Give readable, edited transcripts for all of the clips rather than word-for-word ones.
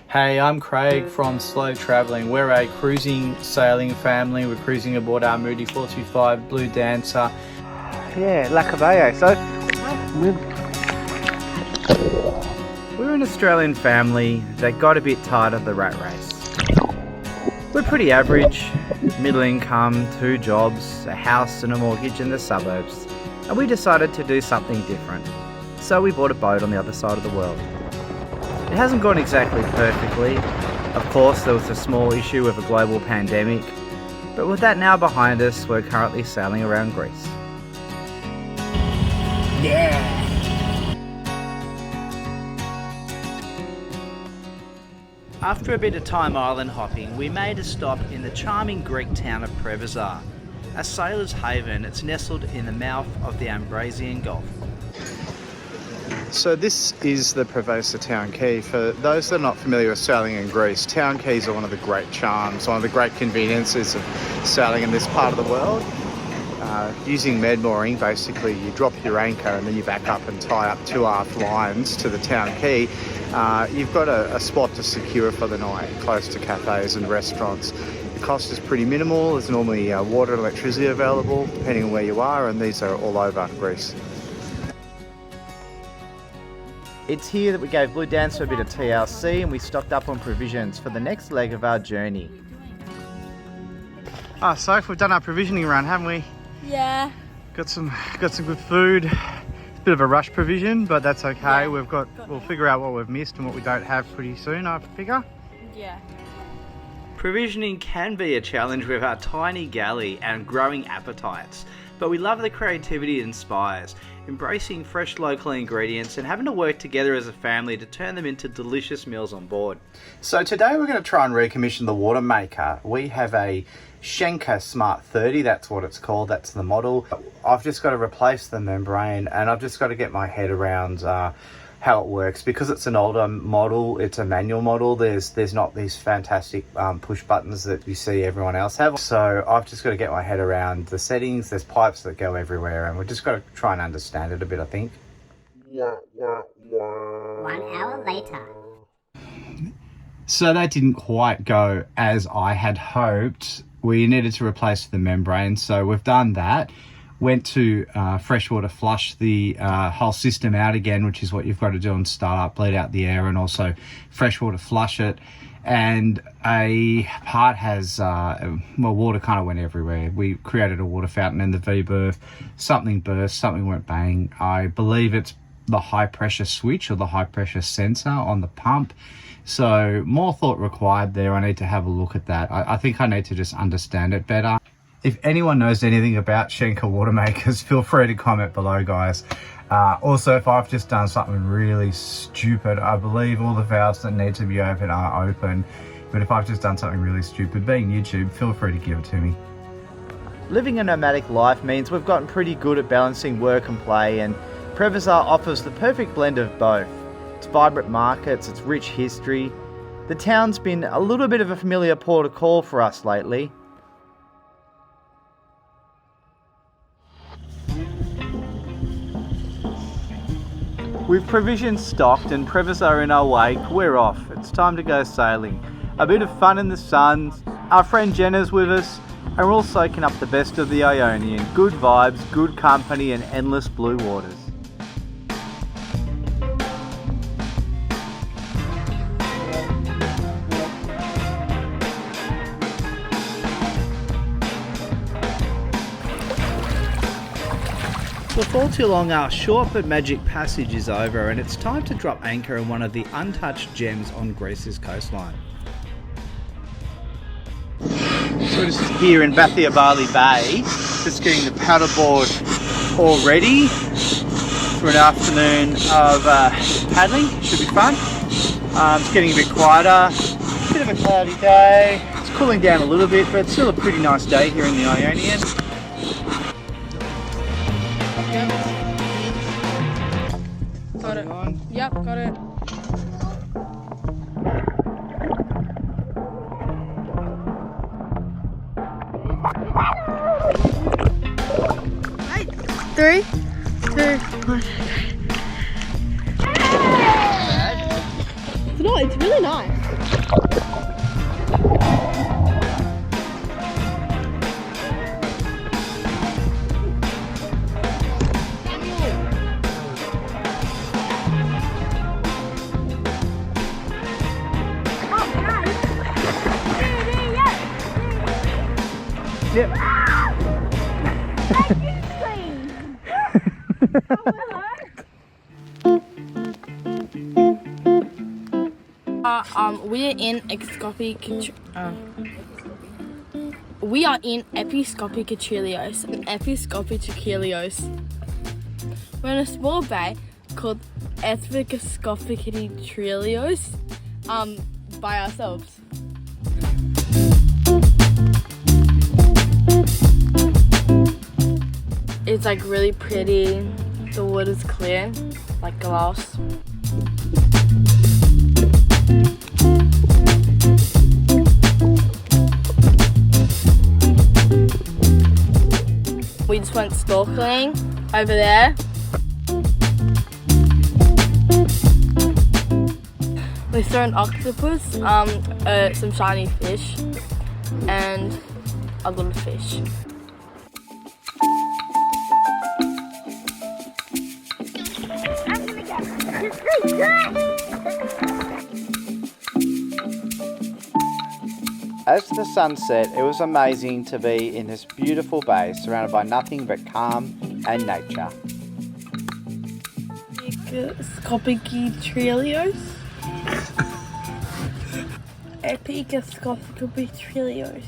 Hey, I'm Craig from Slow Travelling. We're a cruising sailing family. We're cruising aboard our Moody 425 Blue Dancer. Yeah, La Cabella. So we're an Australian family that got a bit tired of the rat race. We're pretty average, middle income, 2 jobs, a house and a mortgage in the suburbs. And we decided to do something different. So we bought a boat on the other side of the world. It hasn't gone exactly perfectly. Of course, there was a small issue with a global pandemic, but with that now behind us, we're currently sailing around Greece. yeah. After a bit of time island hopping, we made a stop in the charming Greek town of Preveza. A sailor's haven, it's nestled in the mouth of the Ambracian Gulf. So this is the Preveza Town Quay. For those that are not familiar with sailing in Greece, town quays are one of the great charms, one of the great conveniences of sailing in this part of the world. Using med mooring, basically you drop your anchor and then you back up and tie up 2 aft lines to the town quay. You've got a spot to secure for the night, close to cafes and restaurants. The cost is pretty minimal. There's normally water and electricity available depending on where you are, and these are all over Greece. It's here that we gave Blue Dancer a bit of TLC and we stocked up on provisions for the next leg of our journey. So we've done our provisioning run, haven't we? Yeah. Got some good food. It's a bit of a rush provision, but that's okay. Yeah, We'll figure out what we've missed and what we don't have pretty soon, I figure. Yeah. Provisioning can be a challenge with our tiny galley and growing appetites, but we love the creativity it inspires, embracing fresh local ingredients and having to work together as a family to turn them into delicious meals on board. So today we're going to try and recommission the water maker. We have a Schenker Smart 30, that's what it's called, that's the model. I've just got to replace the membrane and I've just got to get my head around how it works. Because it's an older model, it's a manual model, there's not these fantastic push buttons that you see everyone else have. So I've just got to get my head around the settings. There's pipes that go everywhere and we've just got to try and understand it a bit, I think. 1 hour later. So that didn't quite go as I had hoped. We needed to replace the membrane, so we've done that. Went to freshwater flush the whole system out again, which is what you've got to do on startup, bleed out the air and also freshwater flush it. And a part has, water kind of went everywhere. We created a water fountain in the V-berth. Something burst, something went bang. I believe it's the high pressure switch or the high pressure sensor on the pump. So more thought required there. I need to have a look at that. I think I need to just understand it better. If anyone knows anything about Schenker water makers, feel free to comment below, guys. Also, if I've just done something really stupid, I believe all the valves that need to be open are open. But if I've just done something really stupid, being YouTube, feel free to give it to me. Living a nomadic life means we've gotten pretty good at balancing work and play, and Preveza offers the perfect blend of both. Its vibrant markets, its rich history. The town's been a little bit of a familiar port of call for us lately. With provisions stocked and Preveza in our wake, we're off. It's time to go sailing. A bit of fun in the sun. Our friend Jenna's with us, and we're all soaking up the best of the Ionian. Good vibes, good company, and endless blue waters. Before too long, our short but magic passage is over and it's time to drop anchor in one of the untouched gems on Greece's coastline. So we're just here in Bathiabarli Bay, just getting the paddleboard all ready for an afternoon of paddling. Should be fun. It's getting a bit quieter, bit of a cloudy day. It's cooling down a little bit, but it's still a pretty nice day here in the Ionian. Got it. Yep, got it. Hey, 3, 2, 1. It's really nice. Yep. We are in we are in Episcopi Trelios. Episcopi Trelios. We're in a small bay called Episcopi Trelios, by ourselves. It's like really pretty. The water's clear, like glass. We just went snorkeling over there. We saw an octopus, some shiny fish, and a little fish. As the sun set, it was amazing to be in this beautiful bay surrounded by nothing but calm and nature. Episcopi Trelios. Episcopi Trelios.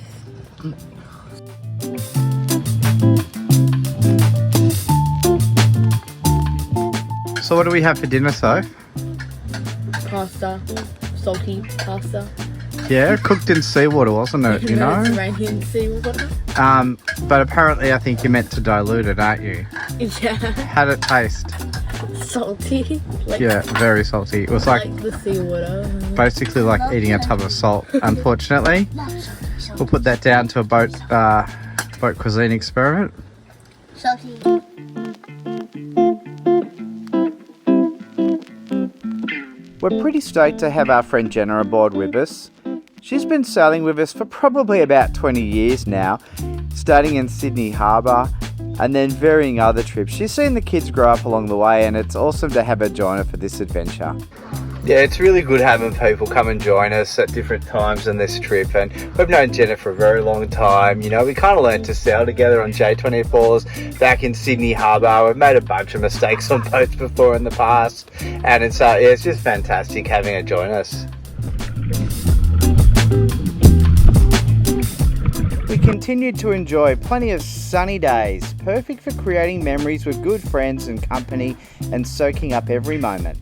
So what do we have for dinner, Soph? Pasta. Salty pasta. Yeah, cooked in seawater, wasn't it? You know? Mediterranean seawater. But apparently I think you're meant to dilute it, aren't you? Yeah. How'd it taste? Salty. Like, Yeah, very salty. It was like the seawater. basically like eating a tub of salt, unfortunately. We'll put that down to a boat cuisine experiment. Salty. We're pretty stoked to have our friend Jenna aboard with us. She's been sailing with us for probably about 20 years now, starting in Sydney Harbour and then varying other trips. She's seen the kids grow up along the way, and it's awesome to have her join her for this adventure. Yeah, it's really good having people come and join us at different times on this trip, and we've known Jenna for a very long time. You know, we kind of learned to sail together on J24s back in Sydney Harbour. We've made a bunch of mistakes on boats before in the past, and it's just fantastic having her join us. We continued to enjoy plenty of sunny days, perfect for creating memories with good friends and company and soaking up every moment.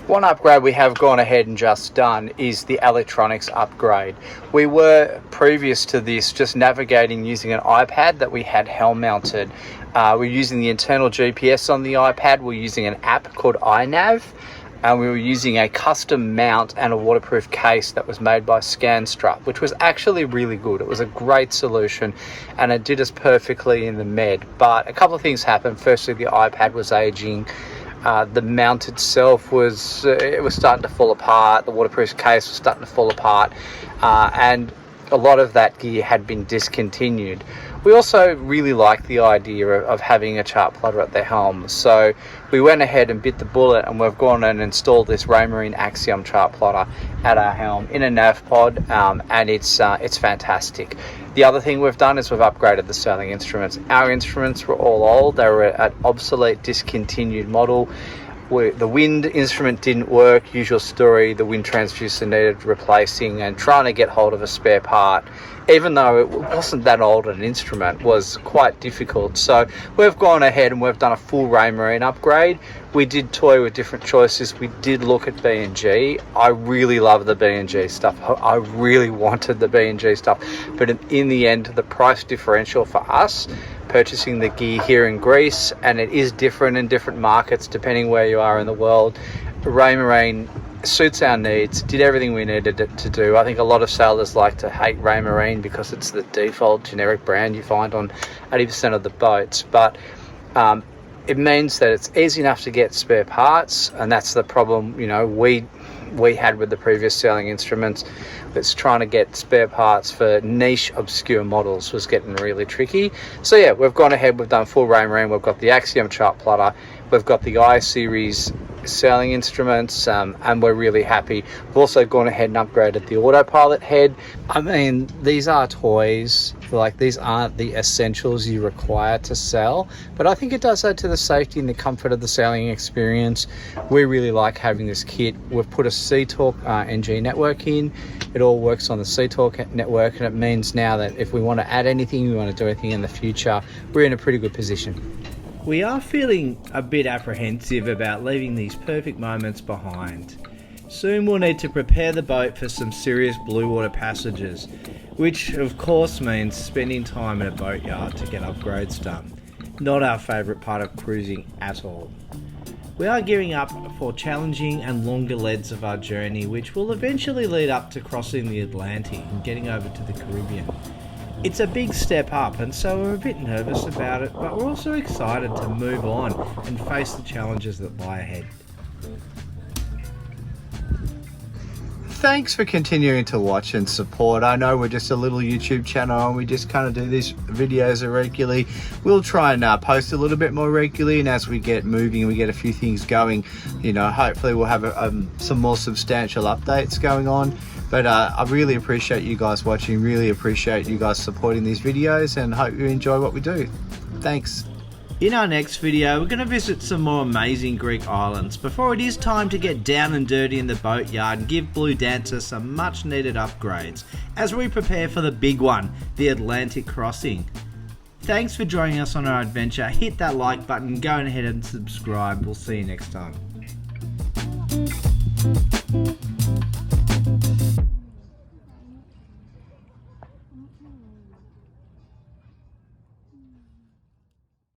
One upgrade we have gone ahead and just done is the electronics upgrade. We were, previous to this, just navigating using an iPad that we had helm mounted. We're using the internal GPS on the iPad. We're using an app called iNav, and we were using a custom mount and a waterproof case that was made by Scanstrut, which was actually really good. It was a great solution, and it did us perfectly in the med. But a couple of things happened. Firstly, the iPad was aging. The mount itself was starting to fall apart. The waterproof case was starting to fall apart, and a lot of that gear had been discontinued. We also really liked the idea of having a chart plotter at the helm, so we went ahead and bit the bullet, and we've gone and installed this Raymarine Axiom chart plotter at our helm in a nav pod, and it's fantastic. The other thing we've done is we've upgraded the sailing instruments. Our instruments were all old. They were an obsolete, discontinued model. the wind instrument didn't work, usual story, the wind transducer needed replacing, and trying to get hold of a spare part, even though it wasn't that old an instrument, was quite difficult. So we've gone ahead and we've done a full Raymarine upgrade. We did toy with different choices. We did look at B&G. I really love the B&G stuff. I really wanted the B&G stuff, but in the end, the price differential for us purchasing the gear here in Greece, and it is different in different markets depending where you are in the world. Raymarine suits our needs, did everything we needed it to do. I think a lot of sailors like to hate Raymarine because it's the default generic brand you find on 80% of the boats, but it means that it's easy enough to get spare parts, and that's the problem, you know, we had with the previous sailing instruments. It's trying to get spare parts for niche obscure models was getting really tricky. So yeah, we've gone ahead, we've done full Raymarine, we've got the Axiom chart plotter, we've got the I-Series sailing instruments, and we're really happy. We've also gone ahead and upgraded the autopilot head. I mean, these are toys, like these aren't the essentials you require to sail, but I think it does add to the safety and the comfort of the sailing experience. We really like having this kit. We've put a SeaTalk NG network in. It all works on the SeaTalk network, and it means now that if we want to add anything, we want to do anything in the future, we're in a pretty good position. We are feeling a bit apprehensive about leaving these perfect moments behind. Soon we'll need to prepare the boat for some serious blue water passages, which of course means spending time in a boatyard to get upgrades done. Not our favourite part of cruising at all. We are gearing up for challenging and longer legs of our journey, which will eventually lead up to crossing the Atlantic and getting over to the Caribbean. It's a big step up, and so we're a bit nervous about it, but we're also excited to move on and face the challenges that lie ahead. Thanks for continuing to watch and support. I know we're just a little YouTube channel and we just kind of do these videos irregularly. We'll try and post a little bit more regularly, and as we get moving, we get a few things going, you know, hopefully we'll have some more substantial updates going on. But I really appreciate you guys watching, really appreciate you guys supporting these videos, and hope you enjoy what we do. Thanks. In our next video, we're going to visit some more amazing Greek islands before it is time to get down and dirty in the boatyard and give Blue Dancer some much needed upgrades as we prepare for the big one, the Atlantic crossing. Thanks for joining us on our adventure. Hit that like button, go ahead and subscribe. We'll see you next time.